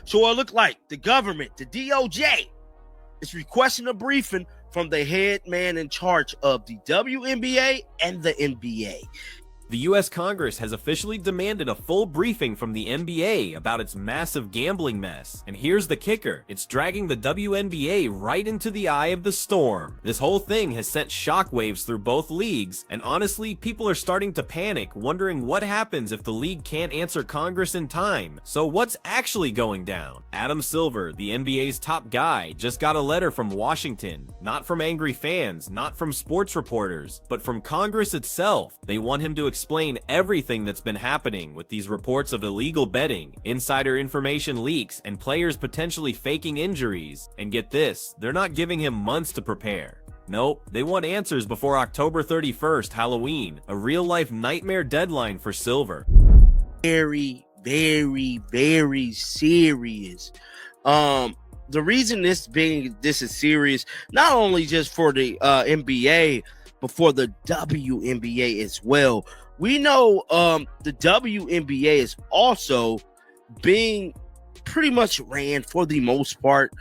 So it looked like the government, the DOJ, is requesting a briefing from the head man in charge of the WNBA and the NBA. The U.S. Congress has officially demanded a full briefing from the NBA about its massive gambling mess. And here's the kicker, it's dragging the WNBA right into the eye of the storm. This whole thing has sent shockwaves through both leagues, and honestly, people are starting to panic, wondering what happens if the league can't answer Congress in time. So what's actually going down? Adam Silver, the NBA's top guy, just got a letter from Washington, not from angry fans, not from sports reporters, but from Congress itself. They want him to explain everything that's been happening with these reports of illegal betting, insider information leaks, and players potentially faking injuries. And get this, they're not giving him months to prepare. Nope, they want answers before October 31st, Halloween, a real-life nightmare deadline for Silver. Very, very, very serious. The reason this is serious, not only just for the NBA, but for the WNBA as well. We know the WNBA is also being pretty much ran for the most part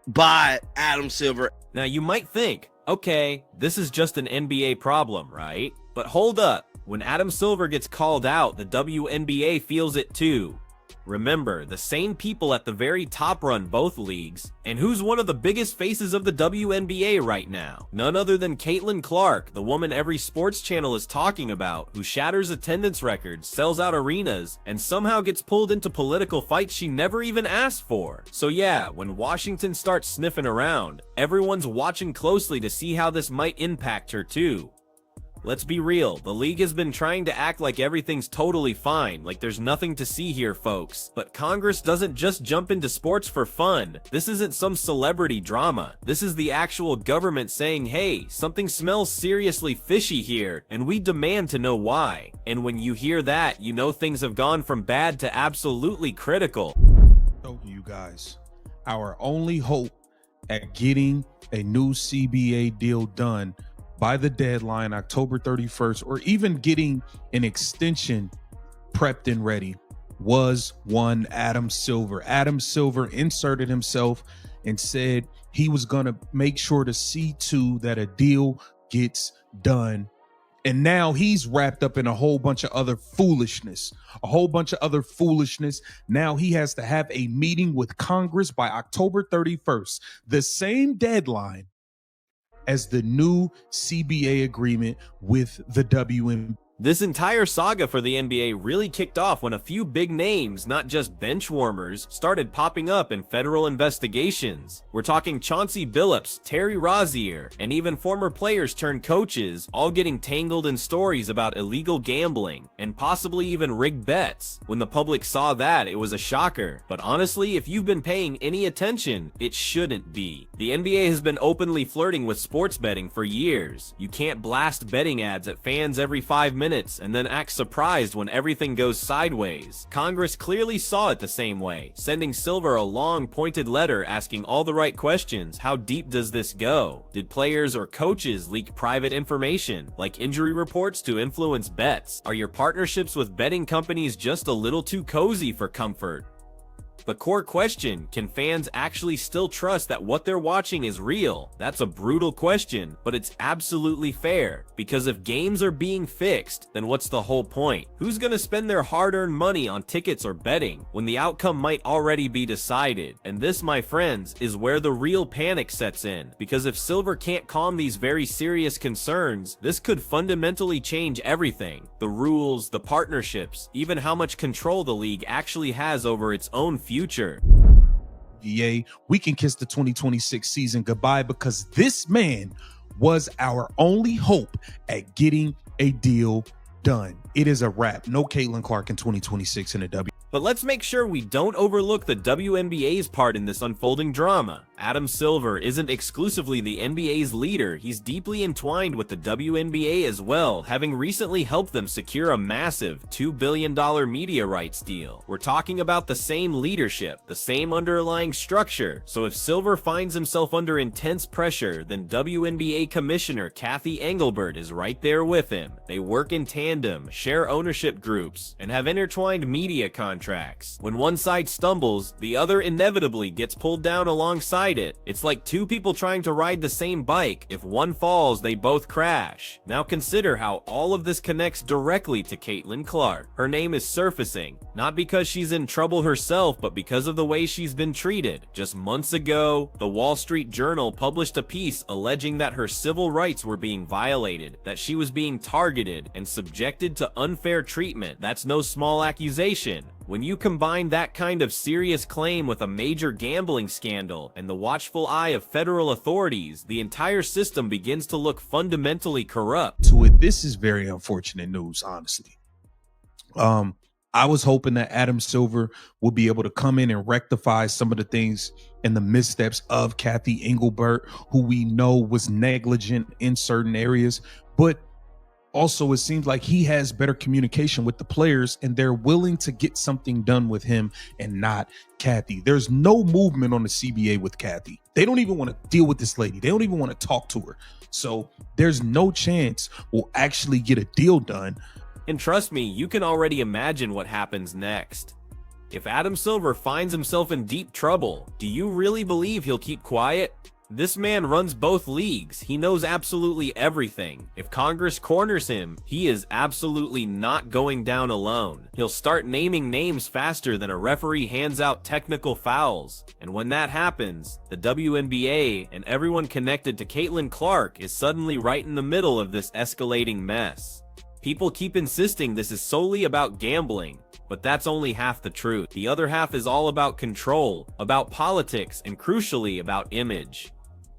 by Adam Silver. Now you might think, okay, this is just an NBA problem, right? But hold up, when Adam Silver gets called out, the WNBA feels it too. Remember, the same people at the very top run both leagues, and who's one of the biggest faces of the WNBA right now? None other than Caitlin Clark, the woman every sports channel is talking about, who shatters attendance records, sells out arenas, and somehow gets pulled into political fights she never even asked for. So yeah, when Washington starts sniffing around, everyone's watching closely to see how this might impact her too. Let's be real, the league has been trying to act like everything's totally fine, like there's nothing to see here, folks. But Congress doesn't just jump into sports for fun. This isn't some celebrity drama. This is the actual government saying, hey, something smells seriously fishy here, and we demand to know why. And when you hear that, you know things have gone from bad to absolutely critical. So you guys, our only hope at getting a new CBA deal done by the deadline, October 31st, or even getting an extension prepped and ready, was one Adam Silver. Adam Silver inserted himself and said he was going to make sure to see to that a deal gets done. And now he's wrapped up in a whole bunch of other foolishness, Now he has to have a meeting with Congress by October 31st, the same deadline as the new CBA agreement with the WNBA. This entire saga for the NBA really kicked off when a few big names, not just bench warmers, started popping up in federal investigations. We're talking Chauncey Billups, Terry Rozier, and even former players turned coaches, all getting tangled in stories about illegal gambling, and possibly even rigged bets. When the public saw that, it was a shocker. But honestly, if you've been paying any attention, it shouldn't be. The NBA has been openly flirting with sports betting for years. You can't blast betting ads at fans every 5 minutes and then act surprised when everything goes sideways. Congress clearly saw it the same way, sending Silver a long, pointed letter asking all the right questions. How deep does this go? Did players or coaches leak private information, like injury reports, to influence bets? Are your partnerships with betting companies just a little too cozy for comfort? The core question, can fans actually still trust that what they're watching is real? That's a brutal question, but it's absolutely fair, because if games are being fixed, then what's the whole point? Who's gonna spend their hard-earned money on tickets or betting when the outcome might already be decided? And this, my friends, is where the real panic sets in, because if Silver can't calm these very serious concerns, this could fundamentally change everything. The rules, the partnerships, even how much control the league actually has over its own future. Yay, we can kiss the 2026 season goodbye, because this man was our only hope at getting a deal done. It is a wrap. No Caitlin Clark in 2026 in the W. But let's make sure we don't overlook the WNBA's part in this unfolding drama. Adam Silver isn't exclusively the NBA's leader, he's deeply entwined with the WNBA as well, having recently helped them secure a massive $2 billion media rights deal. We're talking about the same leadership, the same underlying structure, so if Silver finds himself under intense pressure, then WNBA Commissioner Kathy Engelbert is right there with him. They work in tandem, share ownership groups, and have intertwined media contracts. When one side stumbles, the other inevitably gets pulled down alongside it. It's like two people trying to ride the same bike. If one falls, they both crash. Now consider how all of this connects directly to Caitlin Clark. Her name is surfacing, not because she's in trouble herself, but because of the way she's been treated. Just months ago, the Wall Street Journal published a piece alleging that her civil rights were being violated, that she was being targeted and subjected to unfair treatment. That's no small accusation. When you combine that kind of serious claim with a major gambling scandal and the watchful eye of federal authorities, the entire system begins to look fundamentally corrupt. To it, this is very unfortunate news, honestly. I was hoping that Adam Silver would be able to come in and rectify some of the things and the missteps of Kathy Engelbert, who we know was negligent in certain areas, but also, it seems like he has better communication with the players and they're willing to get something done with him and not Kathy. There's no movement on the CBA with Kathy. They don't even want to deal with this lady. They don't even want to talk to her. So there's no chance we'll actually get a deal done. And trust me, you can already imagine what happens next. If Adam Silver finds himself in deep trouble, do you really believe he'll keep quiet? This man runs both leagues. He knows absolutely everything. If Congress corners him, he is absolutely not going down alone. He'll start naming names faster than a referee hands out technical fouls. And when that happens, the WNBA and everyone connected to Caitlin Clark is suddenly right in the middle of this escalating mess. People keep insisting this is solely about gambling, but that's only half the truth. The other half is all about control, about politics, and crucially about image.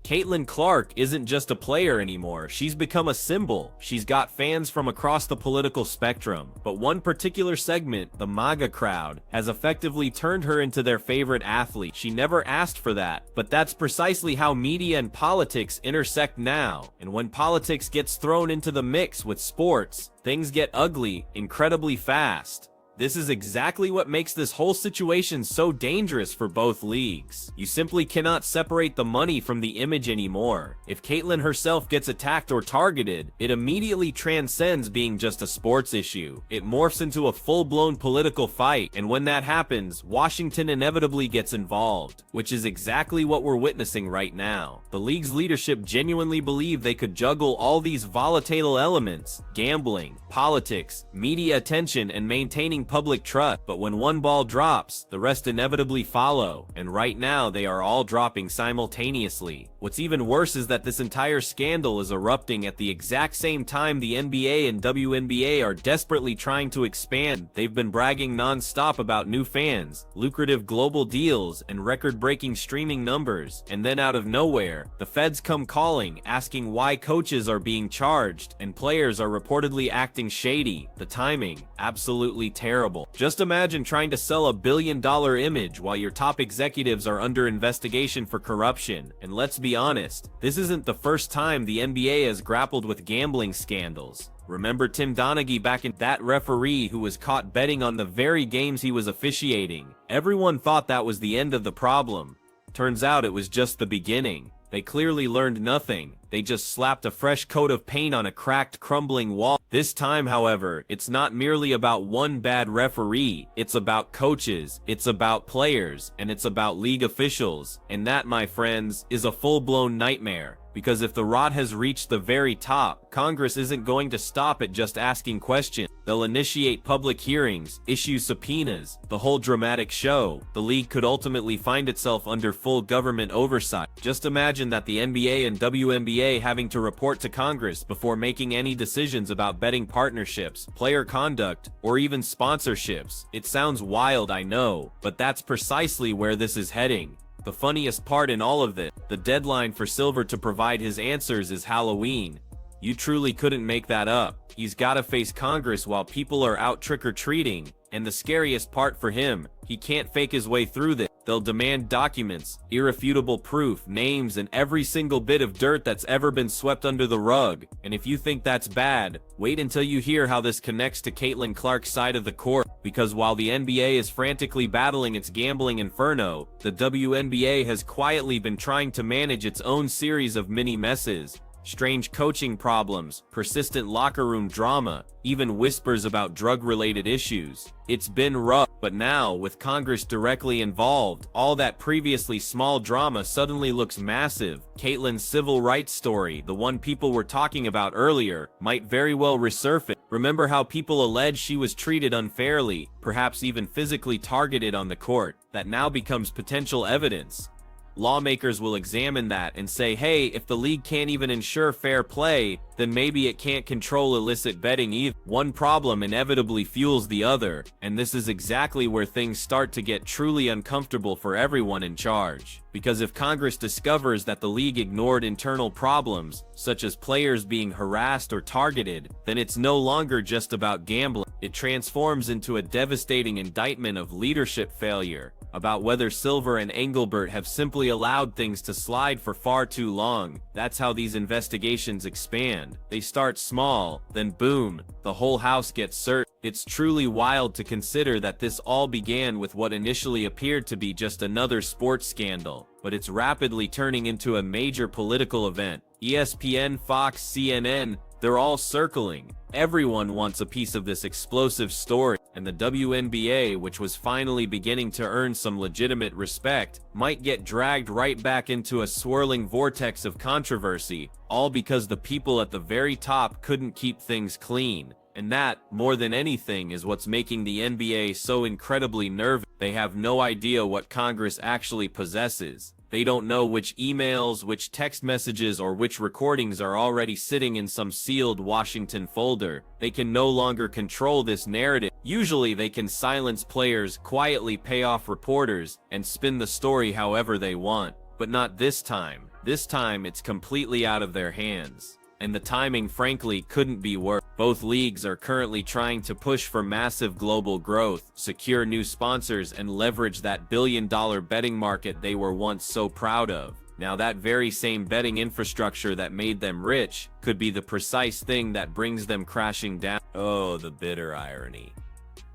Caitlin Clark isn't just a player anymore, she's become a symbol. She's got fans from across the political spectrum, but one particular segment, the MAGA crowd, has effectively turned her into their favorite athlete. She never asked for that, but that's precisely how media and politics intersect now. And when politics gets thrown into the mix with sports, things get ugly incredibly fast. This is exactly what makes this whole situation so dangerous for both leagues. You simply cannot separate the money from the image anymore. If Caitlin herself gets attacked or targeted, it immediately transcends being just a sports issue. It morphs into a full-blown political fight, and when that happens, Washington inevitably gets involved, which is exactly what we're witnessing right now. The league's leadership genuinely believed they could juggle all these volatile elements: gambling, politics, media attention, and maintaining public trust, but when one ball drops, the rest inevitably follow, and right now they are all dropping simultaneously. What's even worse is that this entire scandal is erupting at the exact same time the NBA and WNBA are desperately trying to expand. They've been bragging non-stop about new fans, lucrative global deals, and record-breaking streaming numbers, and then out of nowhere, the feds come calling, asking why coaches are being charged, and players are reportedly acting shady. The timing, absolutely terrible. Just imagine trying to sell a billion-dollar image while your top executives are under investigation for corruption. And let's be honest, this isn't the first time the NBA has grappled with gambling scandals. Remember Tim Donaghy back in that referee who was caught betting on the very games he was officiating? Everyone thought that was the end of the problem. Turns out it was just the beginning. They clearly learned nothing. They just slapped a fresh coat of paint on a cracked, crumbling wall. This time, however, it's not merely about one bad referee. It's about coaches, it's about players, and it's about league officials. And that, my friends, is a full-blown nightmare. Because if the rot has reached the very top, Congress isn't going to stop at just asking questions. They'll initiate public hearings, issue subpoenas, the whole dramatic show. The league could ultimately find itself under full government oversight. Just imagine that the NBA and WNBA having to report to Congress before making any decisions about betting partnerships, player conduct, or even sponsorships. It sounds wild, I know, but that's precisely where this is heading. The funniest part in all of this, the deadline for Silver to provide his answers is Halloween. You truly couldn't make that up. He's gotta face Congress while people are out trick-or-treating, and the scariest part for him, he can't fake his way through this. They'll demand documents, irrefutable proof, names, and every single bit of dirt that's ever been swept under the rug. And if you think that's bad, wait until you hear how this connects to Caitlin Clark's side of the court. Because while the NBA is frantically battling its gambling inferno, the WNBA has quietly been trying to manage its own series of mini messes. Strange coaching problems, persistent locker room drama, even whispers about drug-related issues. It's been rough, but now, with Congress directly involved, all that previously small drama suddenly looks massive. Caitlin's civil rights story, the one people were talking about earlier, might very well resurface. Remember how people alleged she was treated unfairly, perhaps even physically targeted on the court? That now becomes potential evidence. Lawmakers will examine that and say, hey, if the league can't even ensure fair play, then maybe it can't control illicit betting either. One problem inevitably fuels the other, and this is exactly where things start to get truly uncomfortable for everyone in charge. Because if Congress discovers that the league ignored internal problems, such as players being harassed or targeted, then it's no longer just about gambling. It transforms into a devastating indictment of leadership failure, about whether Silver and Engelbert have simply allowed things to slide for far too long. That's how these investigations expand. They start small, then boom, the whole house gets searched. It's truly wild to consider that this all began with what initially appeared to be just another sports scandal, but it's rapidly turning into a major political event. ESPN, Fox, CNN, they're all circling. Everyone wants a piece of this explosive story, and the WNBA, which was finally beginning to earn some legitimate respect, might get dragged right back into a swirling vortex of controversy, all because the people at the very top couldn't keep things clean. And that, more than anything, is what's making the NBA so incredibly nervous. They have no idea what Congress actually possesses. They don't know which emails, which text messages, or which recordings are already sitting in some sealed Washington folder. They can no longer control this narrative. Usually they can silence players, quietly pay off reporters, and spin the story however they want. But not this time. This time it's completely out of their hands. And the timing, frankly, couldn't be worse. Both leagues are currently trying to push for massive global growth, secure new sponsors, and leverage that billion-dollar betting market they were once so proud of. Now, that very same betting infrastructure that made them rich could be the precise thing that brings them crashing down. Oh, the bitter irony.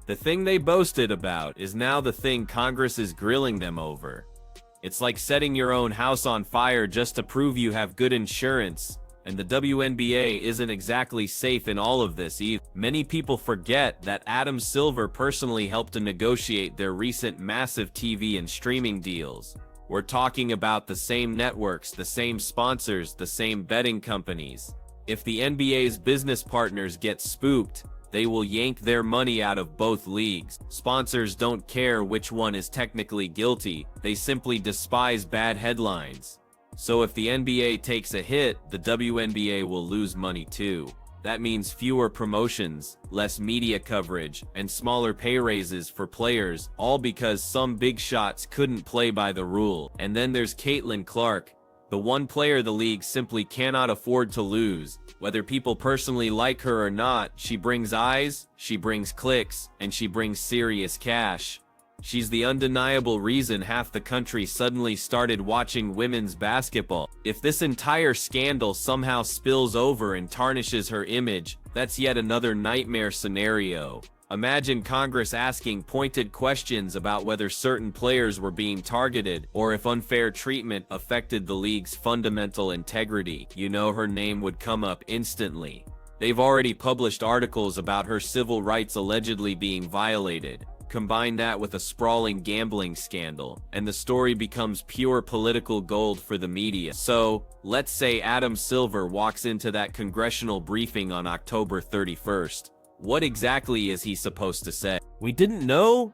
The thing they boasted about is now the thing Congress is grilling them over. It's like setting your own house on fire just to prove you have good insurance. And the WNBA isn't exactly safe in all of this either. Many people forget that Adam Silver personally helped to negotiate their recent massive TV and streaming deals. We're talking about the same networks, the same sponsors, the same betting companies. If the NBA's business partners get spooked, they will yank their money out of both leagues. Sponsors don't care which one is technically guilty, they simply despise bad headlines. So if the NBA takes a hit, the WNBA will lose money too. That means fewer promotions, less media coverage, and smaller pay raises for players, all because some big shots couldn't play by the rule. And then there's Caitlin Clark, the one player the league simply cannot afford to lose. Whether people personally like her or not, she brings eyes, she brings clicks, and she brings serious cash. She's the undeniable reason half the country suddenly started watching women's basketball. If this entire scandal somehow spills over and tarnishes her image, that's yet another nightmare scenario. Imagine Congress asking pointed questions about whether certain players were being targeted or if unfair treatment affected the league's fundamental integrity. You know, her name would come up instantly. They've already published articles about her civil rights allegedly being violated. Combine that with a sprawling gambling scandal, and the story becomes pure political gold for the media. So, let's say Adam Silver walks into that congressional briefing on October 31st. What exactly is he supposed to say? We didn't know?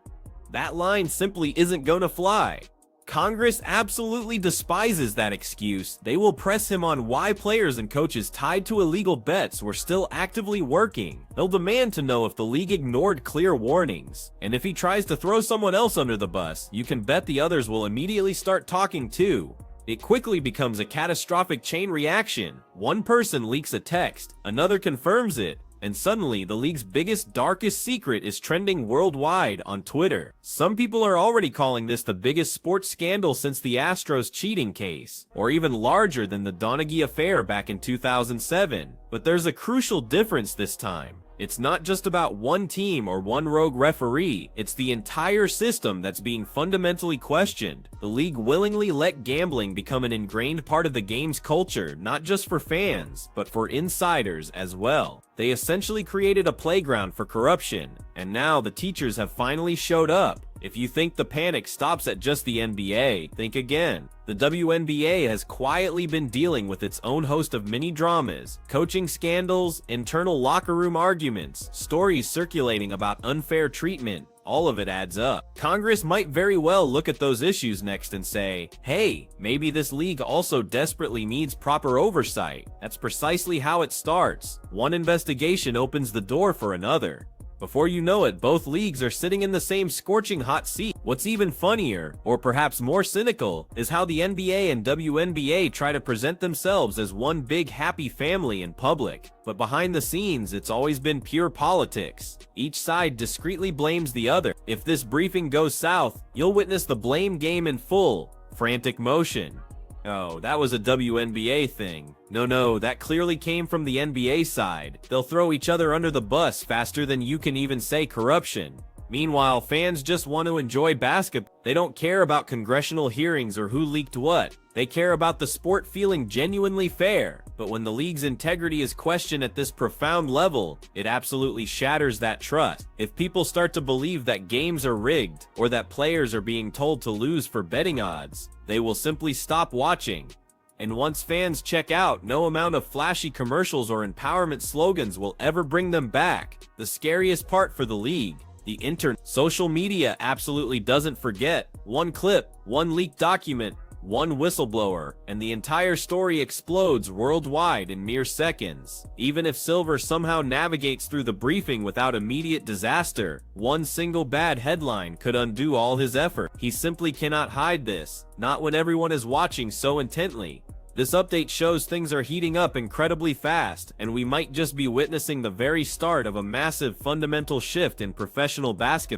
That line simply isn't gonna fly. Congress absolutely despises that excuse. They will press him on why players and coaches tied to illegal bets were still actively working. They'll demand to know if the league ignored clear warnings. And if he tries to throw someone else under the bus, you can bet the others will immediately start talking too. It quickly becomes a catastrophic chain reaction. One person leaks a text, another confirms it, and suddenly the league's biggest, darkest secret is trending worldwide on Twitter. Some people are already calling this the biggest sports scandal since the Astros cheating case, or even larger than the Donaghy affair back in 2007. But there's a crucial difference this time. It's not just about one team or one rogue referee, it's the entire system that's being fundamentally questioned. The league willingly let gambling become an ingrained part of the game's culture, not just for fans, but for insiders as well. They essentially created a playground for corruption, and now the teachers have finally showed up. If you think the panic stops at just the NBA, think again. The WNBA has quietly been dealing with its own host of mini-dramas, coaching scandals, internal locker room arguments, stories circulating about unfair treatment. All of it adds up. Congress might very well look at those issues next and say, hey, maybe this league also desperately needs proper oversight. That's precisely how it starts. One investigation opens the door for another. Before you know it, both leagues are sitting in the same scorching hot seat. What's even funnier, or perhaps more cynical, is how the NBA and WNBA try to present themselves as one big happy family in public. But behind the scenes, it's always been pure politics. Each side discreetly blames the other. If this briefing goes south, you'll witness the blame game in full. Frantic motion. Oh, that was a WNBA thing. No, that clearly came from the NBA side. They'll throw each other under the bus faster than you can even say corruption. Meanwhile, fans just want to enjoy basketball. They don't care about congressional hearings or who leaked what. They care about the sport feeling genuinely fair. But when the league's integrity is questioned at this profound level, it absolutely shatters that trust. If people start to believe that games are rigged, or that players are being told to lose for betting odds, they will simply stop watching. And once fans check out, no amount of flashy commercials or empowerment slogans will ever bring them back. The scariest part for the league, the internet, social media absolutely doesn't forget. One clip, one leaked document, one whistleblower, and the entire story explodes worldwide in mere seconds. Even if Silver somehow navigates through the briefing without immediate disaster, one single bad headline could undo all his effort. He simply cannot hide this, not when everyone is watching so intently. This update shows things are heating up incredibly fast, and we might just be witnessing the very start of a massive fundamental shift in professional basketball.